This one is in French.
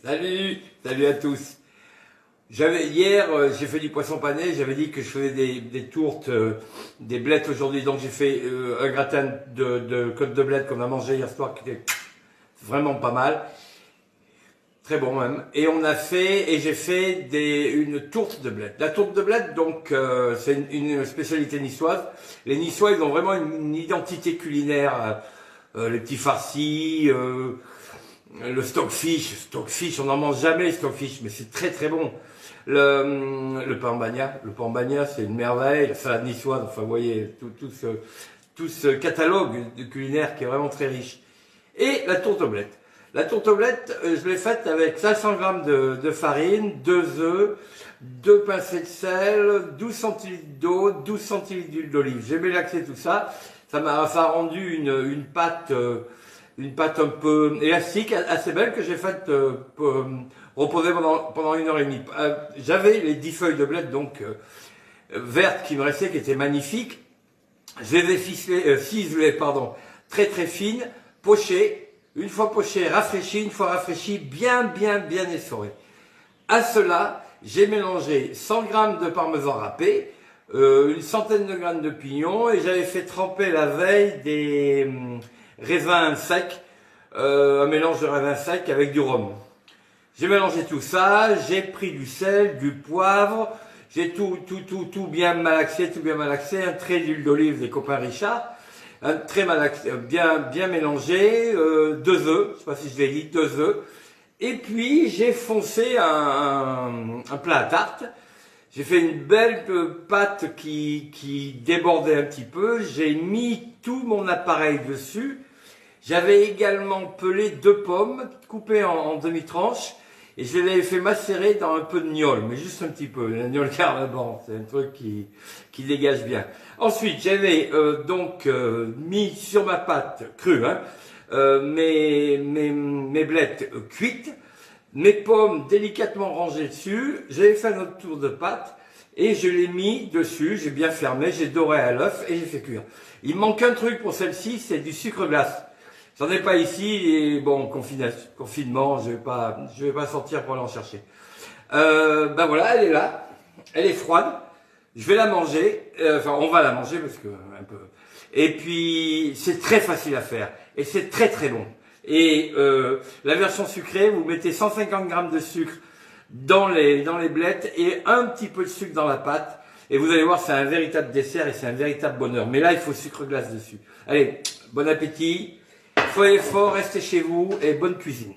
Salut à tous. Hier, j'ai fait du poisson pané. J'avais dit que je faisais des tourtes, des blettes aujourd'hui. Donc j'ai fait un gratin de côte de blettes qu'on a mangé hier soir, qui était vraiment pas mal, très bon même. Et j'ai fait une tourte de blettes. La tourte de blettes, donc c'est une spécialité niçoise. Les Niçois, ils ont vraiment une identité culinaire. Les petits farcis. Le stockfish, on n'en mange jamais stockfish, mais c'est très très bon. Le pain en bagna, c'est une merveille. La salade niçoise, enfin vous voyez, tout ce catalogue de culinaire qui est vraiment très riche. Et la tourte omelette. La tourte omelette, je l'ai faite avec 500 grammes de farine, 2 œufs, 2 pincées de sel, 12 centilitres d'eau, 12 centilitres d'huile d'olive. J'ai mélangé tout ça. Ça a rendu une pâte un peu élastique, assez belle, que j'ai faite reposer pendant 1 heure et demie. J'avais les 10 feuilles de bled, donc vertes, qui me restaient, qui étaient magnifiques. Je les ai ciselées, très très fines, pochées. Une fois pochées, rafraîchies, une fois rafraîchies, bien essorées. À cela, j'ai mélangé 100 grammes de parmesan râpé, une centaine de grammes de pignons, et j'avais fait tremper la veille des raisins secs, un mélange de raisins secs avec du rhum. J'ai mélangé tout ça, j'ai pris du sel, du poivre, j'ai tout bien malaxé, un trait d'huile d'olive des copains Richard, un trait malaxé, bien mélangé, 2 œufs, je sais pas si je l'ai dit, 2 œufs, et puis j'ai foncé un plat à tarte. J'ai fait une belle pâte qui débordait un petit peu, j'ai mis tout mon appareil dessus. J'avais également pelé 2 pommes coupées en demi-tranches et je les avais fait macérer dans un peu de gnôle, mais juste un petit peu, la gnôle carbone, c'est un truc qui dégage bien. Ensuite, j'avais mis sur ma pâte crue mes blettes cuites, mes pommes délicatement rangées dessus. J'avais fait un autre tour de pâte et je l'ai mis dessus, j'ai bien fermé, j'ai doré à l'œuf et j'ai fait cuire. Il me manque un truc pour celle-ci, c'est du sucre glace. J'en ai pas ici et bon, confinement, je vais pas sortir pour aller en chercher. Voilà, elle est là, elle est froide. Je vais la manger, on va la manger parce que un peu. Et puis c'est très facile à faire et c'est très très bon. Et la version sucrée, vous mettez 150 grammes de sucre dans les blettes et un petit peu de sucre dans la pâte. Et vous allez voir, c'est un véritable dessert et c'est un véritable bonheur. Mais là, il faut sucre glace dessus. Allez, bon appétit. Soyez forts, restez chez vous et bonne cuisine.